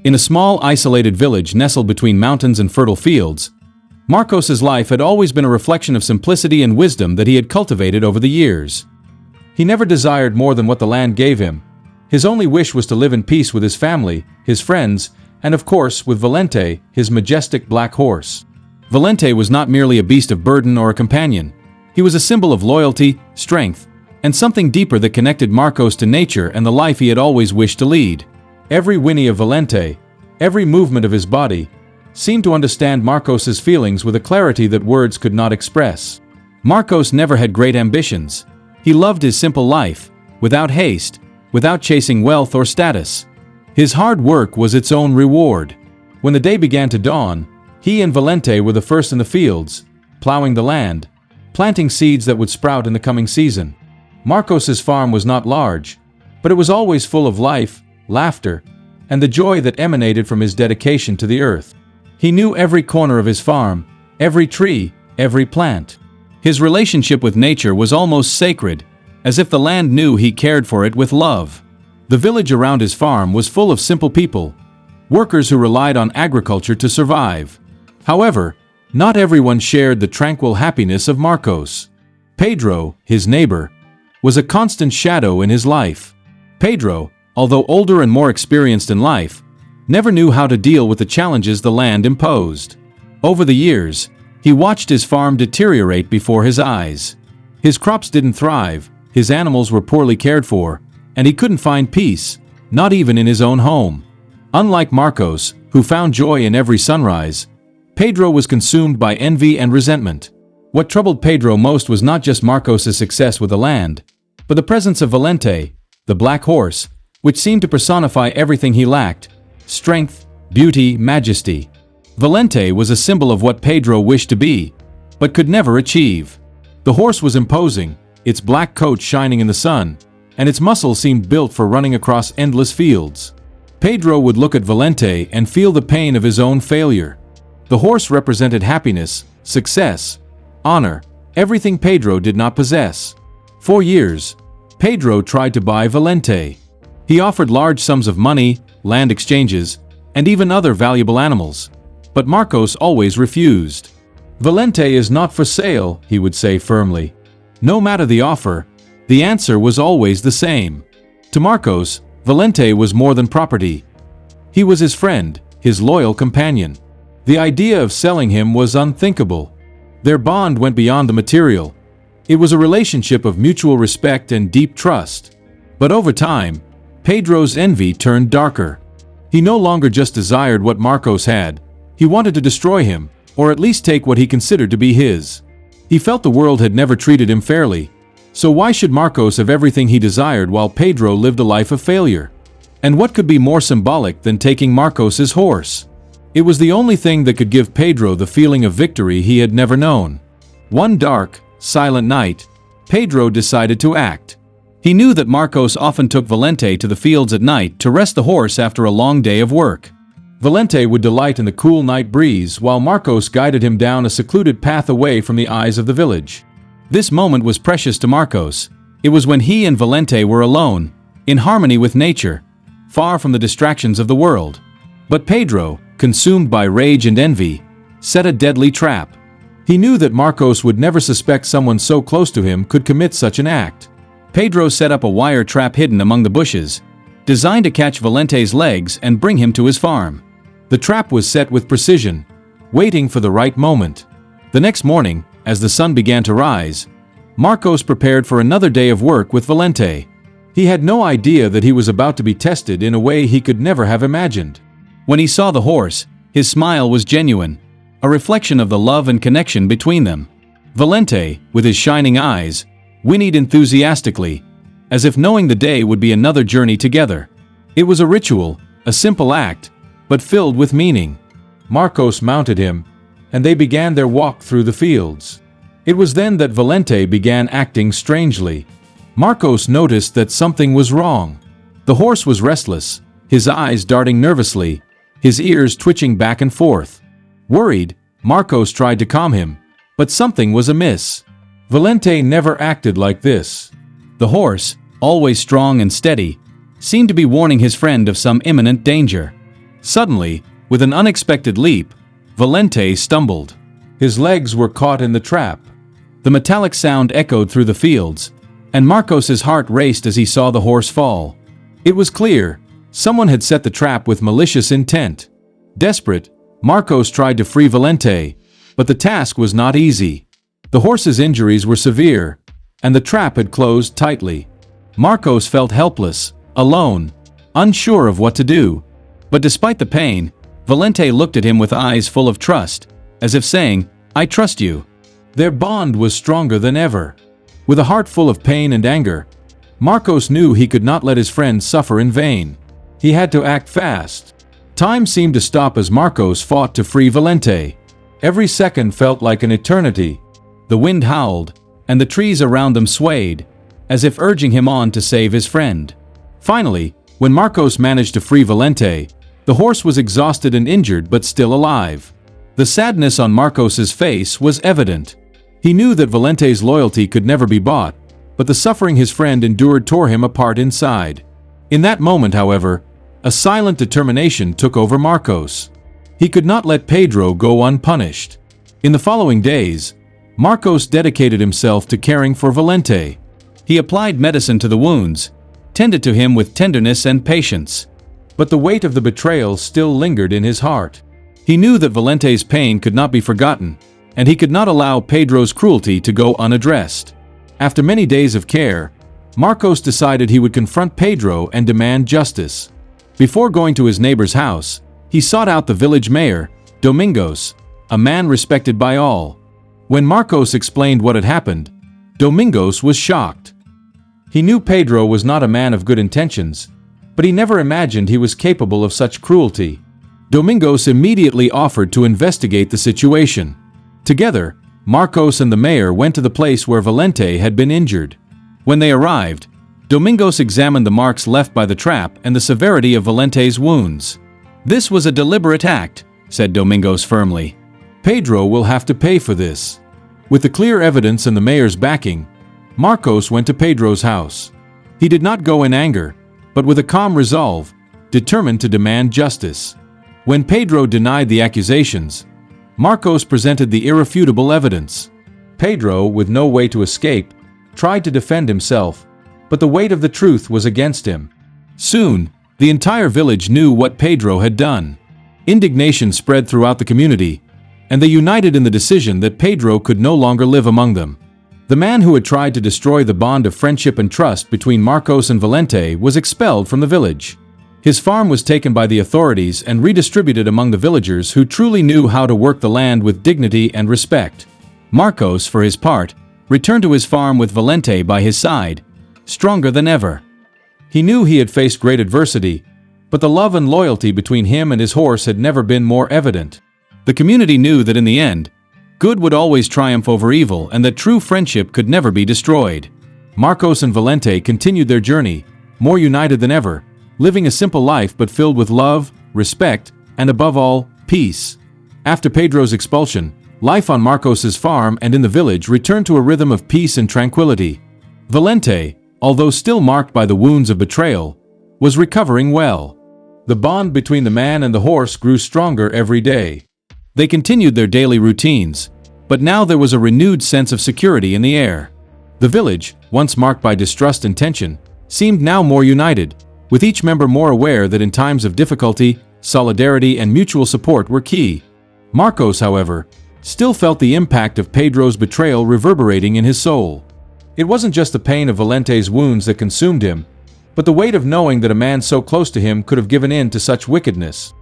In a small, isolated village nestled between mountains and fertile fields, Marcos's life had always been a reflection of simplicity and wisdom that he had cultivated over the years. He never desired more than what the land gave him. His only wish was to live in peace with his family, his friends, and of course with Valente, his majestic black horse. Valente was not merely a beast of burden or a companion. He was a symbol of loyalty, strength, and something deeper that connected Marcos to nature and the life he had always wished to lead. Every whinny of Valente, every movement of his body, seemed to understand Marcos's feelings with a clarity that words could not express. Marcos never had great ambitions. He loved his simple life, without haste, without chasing wealth or status. His hard work was its own reward. When the day began to dawn, he and Valente were the first in the fields, plowing the land, planting seeds that would sprout in the coming season. Marcos's farm was not large, but it was always full of life, laughter, and the joy that emanated from his dedication to the earth. He knew every corner of his farm, every tree, every plant. His relationship with nature was almost sacred, as if the land knew he cared for it with love. The village around his farm was full of simple people, workers who relied on agriculture to survive. However, not everyone shared the tranquil happiness of Marcos. Pedro, his neighbor, was a constant shadow in his life. Pedro, although older and more experienced in life, never knew how to deal with the challenges the land imposed. Over the years, he watched his farm deteriorate before his eyes. His crops didn't thrive, his animals were poorly cared for, and he couldn't find peace, not even in his own home. Unlike Marcos, who found joy in every sunrise, Pedro was consumed by envy and resentment. What troubled Pedro most was not just Marcos's success with the land, but the presence of Valente, the black horse, which seemed to personify everything he lacked: strength, beauty, majesty. Valente was a symbol of what Pedro wished to be, but could never achieve. The horse was imposing, its black coat shining in the sun, and its muscles seemed built for running across endless fields. Pedro would look at Valente and feel the pain of his own failure. The horse represented happiness, success, honor, everything Pedro did not possess. For years, Pedro tried to buy Valente. He offered large sums of money, land exchanges, and even other valuable animals. But Marcos always refused. "Valente is not for sale," he would say firmly. No matter the offer, the answer was always the same. To Marcos, Valente was more than property. He was his friend, his loyal companion. The idea of selling him was unthinkable. Their bond went beyond the material. It was a relationship of mutual respect and deep trust. But over time, Pedro's envy turned darker. He no longer just desired what Marcos had. He wanted to destroy him, or at least take what he considered to be his. He felt the world had never treated him fairly. So why should Marcos have everything he desired while Pedro lived a life of failure? And what could be more symbolic than taking Marcos's horse? It was the only thing that could give Pedro the feeling of victory he had never known. One dark, silent night, Pedro decided to act. He knew that Marcos often took Valente to the fields at night to rest the horse after a long day of work. Valente would delight in the cool night breeze while Marcos guided him down a secluded path away from the eyes of the village. This moment was precious to Marcos. It was when he and Valente were alone, in harmony with nature, far from the distractions of the world. But Pedro, consumed by rage and envy, set a deadly trap. He knew that Marcos would never suspect someone so close to him could commit such an act. Pedro set up a wire trap hidden among the bushes, designed to catch Valente's legs and bring him to his farm. The trap was set with precision, waiting for the right moment. The next morning, as the sun began to rise, Marcos prepared for another day of work with Valente. He had no idea that he was about to be tested in a way he could never have imagined. When he saw the horse, his smile was genuine, a reflection of the love and connection between them. Valente, with his shining eyes, whinnied enthusiastically, as if knowing the day would be another journey together. It was a ritual, a simple act, but filled with meaning. Marcos mounted him, and they began their walk through the fields. It was then that Valente began acting strangely. Marcos noticed that something was wrong. The horse was restless, his eyes darting nervously, his ears twitching back and forth. Worried, Marcos tried to calm him, but something was amiss. Valente never acted like this. The horse, always strong and steady, seemed to be warning his friend of some imminent danger. Suddenly, with an unexpected leap, Valente stumbled. His legs were caught in the trap. The metallic sound echoed through the fields, and Marcos's heart raced as he saw the horse fall. It was clear, someone had set the trap with malicious intent. Desperate, Marcos tried to free Valente, but the task was not easy. The horse's injuries were severe, and the trap had closed tightly. Marcos felt helpless, alone, unsure of what to do. But despite the pain, Valente looked at him with eyes full of trust, as if saying, "I trust you." Their bond was stronger than ever. With a heart full of pain and anger, Marcos knew he could not let his friend suffer in vain. He had to act fast. Time seemed to stop as Marcos fought to free Valente. Every second felt like an eternity. The wind howled, and the trees around them swayed, as if urging him on to save his friend. Finally, when Marcos managed to free Valente, the horse was exhausted and injured but still alive. The sadness on Marcos's face was evident. He knew that Valente's loyalty could never be bought, but the suffering his friend endured tore him apart inside. In that moment, however, a silent determination took over Marcos. He could not let Pedro go unpunished. In the following days, Marcos dedicated himself to caring for Valente. He applied medicine to the wounds, tended to him with tenderness and patience. But the weight of the betrayal still lingered in his heart. He knew that Valente's pain could not be forgotten, and he could not allow Pedro's cruelty to go unaddressed. After many days of care, Marcos decided he would confront Pedro and demand justice. Before going to his neighbor's house, he sought out the village mayor, Domingos, a man respected by all. When Marcos explained what had happened, Domingos was shocked. He knew Pedro was not a man of good intentions, but he never imagined he was capable of such cruelty. Domingos immediately offered to investigate the situation. Together, Marcos and the mayor went to the place where Valente had been injured. When they arrived, Domingos examined the marks left by the trap and the severity of Valente's wounds. "This was a deliberate act," said Domingos firmly. "Pedro will have to pay for this." With the clear evidence and the mayor's backing, Marcos went to Pedro's house. He did not go in anger, but with a calm resolve, determined to demand justice. When Pedro denied the accusations, Marcos presented the irrefutable evidence. Pedro, with no way to escape, tried to defend himself, but the weight of the truth was against him. Soon, the entire village knew what Pedro had done. Indignation spread throughout the community, and they united in the decision that Pedro could no longer live among them. The man who had tried to destroy the bond of friendship and trust between Marcos and Valente was expelled from the village. His farm was taken by the authorities and redistributed among the villagers who truly knew how to work the land with dignity and respect. Marcos, for his part, returned to his farm with Valente by his side, stronger than ever. He knew he had faced great adversity, but the love and loyalty between him and his horse had never been more evident. The community knew that in the end, good would always triumph over evil and that true friendship could never be destroyed. Marcos and Valente continued their journey, more united than ever, living a simple life but filled with love, respect, and above all, peace. After Pedro's expulsion, life on Marcos's farm and in the village returned to a rhythm of peace and tranquility. Valente, although still marked by the wounds of betrayal, was recovering well. The bond between the man and the horse grew stronger every day. They continued their daily routines, but now there was a renewed sense of security in the air. The village, once marked by distrust and tension, seemed now more united, with each member more aware that in times of difficulty, solidarity and mutual support were key. Marcos, however, still felt the impact of Pedro's betrayal reverberating in his soul. It wasn't just the pain of Valente's wounds that consumed him, but the weight of knowing that a man so close to him could have given in to such wickedness.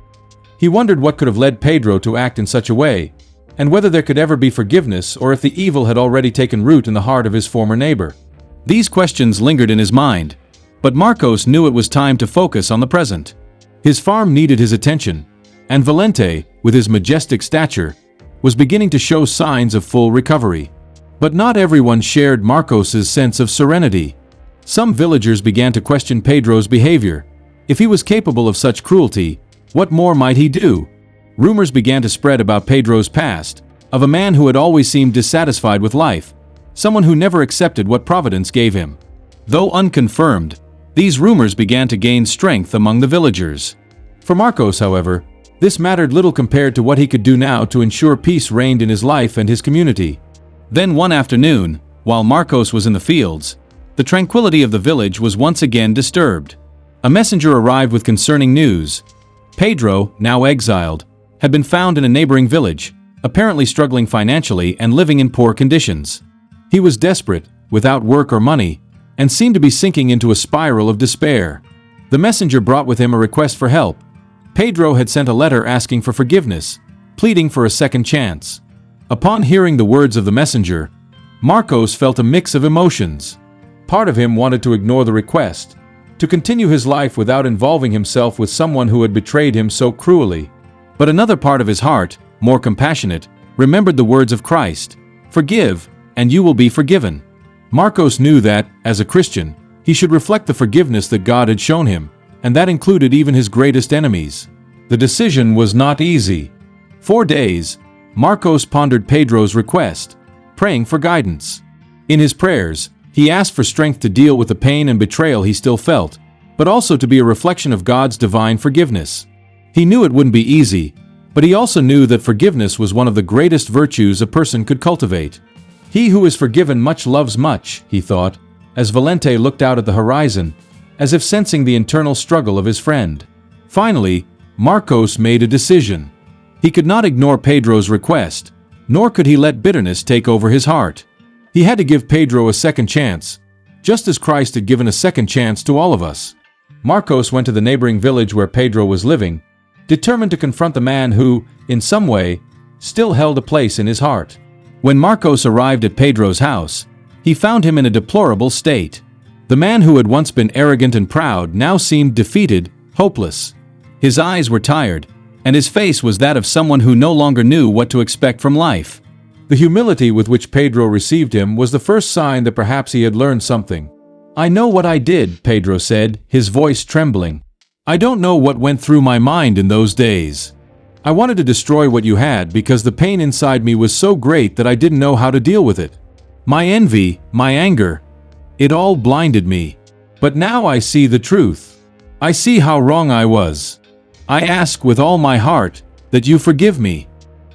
He wondered what could have led Pedro to act in such a way, and whether there could ever be forgiveness or if the evil had already taken root in the heart of his former neighbor. These questions lingered in his mind, but Marcos knew it was time to focus on the present. His farm needed his attention, and Valente, with his majestic stature, was beginning to show signs of full recovery. But not everyone shared Marcos's sense of serenity. Some villagers began to question Pedro's behavior. If he was capable of such cruelty, what more might he do? Rumors began to spread about Pedro's past, of a man who had always seemed dissatisfied with life, someone who never accepted what Providence gave him. Though unconfirmed, these rumors began to gain strength among the villagers. For Marcos, however, this mattered little compared to what he could do now to ensure peace reigned in his life and his community. Then one afternoon, while Marcos was in the fields, the tranquility of the village was once again disturbed. A messenger arrived with concerning news. Pedro, now exiled, had been found in a neighboring village, apparently struggling financially and living in poor conditions. He was desperate, without work or money, and seemed to be sinking into a spiral of despair. The messenger brought with him a request for help. Pedro had sent a letter asking for forgiveness, pleading for a second chance. Upon hearing the words of the messenger, Marcos felt a mix of emotions. Part of him wanted to ignore the request, to continue his life without involving himself with someone who had betrayed him so cruelly. But another part of his heart, more compassionate, remembered the words of Christ, "Forgive, and you will be forgiven." Marcos knew that, as a Christian, he should reflect the forgiveness that God had shown him, and that included even his greatest enemies. The decision was not easy. 4 days, Marcos pondered Pedro's request, praying for guidance. In his prayers, he asked for strength to deal with the pain and betrayal he still felt, but also to be a reflection of God's divine forgiveness. He knew it wouldn't be easy, but he also knew that forgiveness was one of the greatest virtues a person could cultivate. He who is forgiven much loves much, he thought, as Valente looked out at the horizon, as if sensing the internal struggle of his friend. Finally, Marcos made a decision. He could not ignore Pedro's request, nor could he let bitterness take over his heart. He had to give Pedro a second chance, just as Christ had given a second chance to all of us. Marcos went to the neighboring village where Pedro was living, determined to confront the man who, in some way, still held a place in his heart. When Marcos arrived at Pedro's house, he found him in a deplorable state. The man who had once been arrogant and proud now seemed defeated, hopeless. His eyes were tired, and his face was that of someone who no longer knew what to expect from life. The humility with which Pedro received him was the first sign that perhaps he had learned something. "I know what I did," Pedro said, his voice trembling. "I don't know what went through my mind in those days. I wanted to destroy what you had because the pain inside me was so great that I didn't know how to deal with it. My envy, my anger, it all blinded me. But now I see the truth. I see how wrong I was. I ask with all my heart that you forgive me."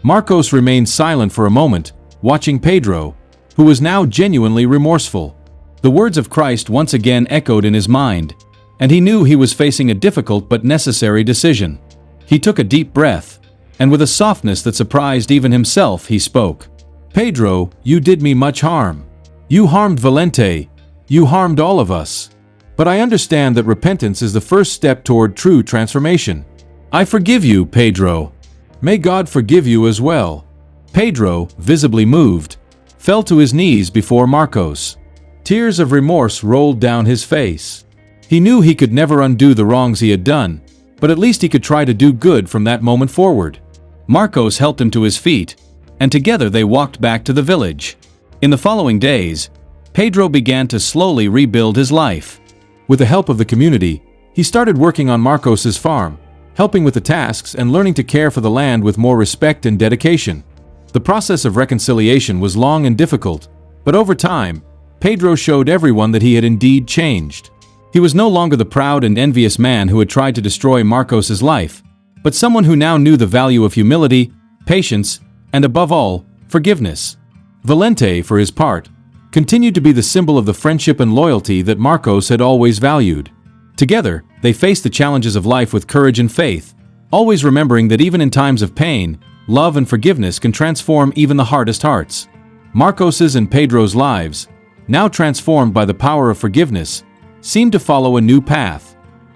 Marcos remained silent for a moment, watching Pedro, who was now genuinely remorseful. The words of Christ once again echoed in his mind, and he knew he was facing a difficult but necessary decision. He took a deep breath, and with a softness that surprised even himself, he spoke. "Pedro, you did me much harm. You harmed Valente. You harmed all of us. But I understand that repentance is the first step toward true transformation. I forgive you, Pedro. May God forgive you as well." Pedro, visibly moved, fell to his knees before Marcos. Tears of remorse rolled down his face. He knew he could never undo the wrongs he had done, but at least he could try to do good from that moment forward. Marcos helped him to his feet, and together they walked back to the village. In the following days, Pedro began to slowly rebuild his life. With the help of the community, he started working on Marcos's farm, helping with the tasks and learning to care for the land with more respect and dedication. The process of reconciliation was long and difficult, but over time, Pedro showed everyone that he had indeed changed. He was no longer the proud and envious man who had tried to destroy Marcos's life, but someone who now knew the value of humility, patience, and above all, forgiveness. Valente, for his part, continued to be the symbol of the friendship and loyalty that Marcos had always valued. Together, they faced the challenges of life with courage and faith, always remembering that even in times of pain, love and forgiveness can transform even the hardest hearts. Marcos's and Pedro's lives, now transformed by the power of forgiveness, seemed to follow a new path.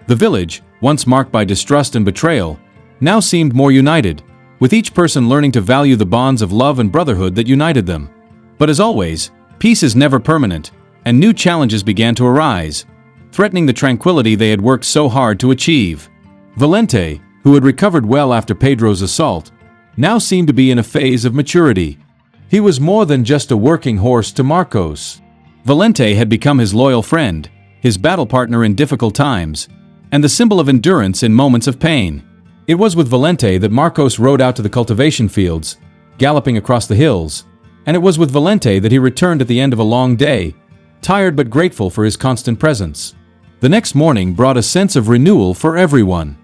The village, once marked by distrust and betrayal, now seemed more united, with each person learning to value the bonds of love and brotherhood that united them. But as always, peace is never permanent, and new challenges began to arise, threatening the tranquility they had worked so hard to achieve. Valente, who had recovered well after Pedro's assault, now seemed to be in a phase of maturity. He was more than just a working horse to Marcos. Valente had become his loyal friend, his battle partner in difficult times, and the symbol of endurance in moments of pain. It was with Valente that Marcos rode out to the cultivation fields, galloping across the hills, and it was with Valente that he returned at the end of a long day, tired but grateful for his constant presence. The next morning brought a sense of renewal for everyone.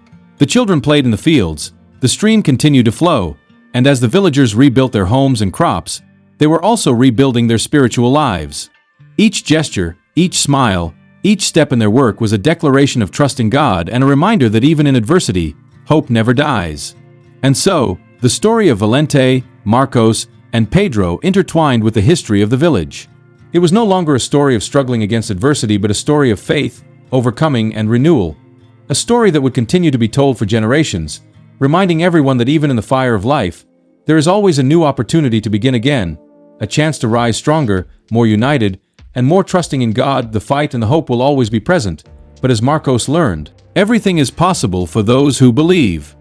The children played in the fields, the stream continued to flow, and as the villagers rebuilt their homes and crops, they were also rebuilding their spiritual lives. Each gesture, each smile, each step in their work was a declaration of trust in God and a reminder that even in adversity, hope never dies. And so, the story of Valente, Marcos, and Pedro intertwined with the history of the village. It was no longer a story of struggling against adversity but a story of faith, overcoming, and renewal. A story that would continue to be told for generations, reminding everyone that even in the fire of life, there is always a new opportunity to begin again, a chance to rise stronger, more united, and more trusting in God. The fight and the hope will always be present, but as Marcos learned, everything is possible for those who believe.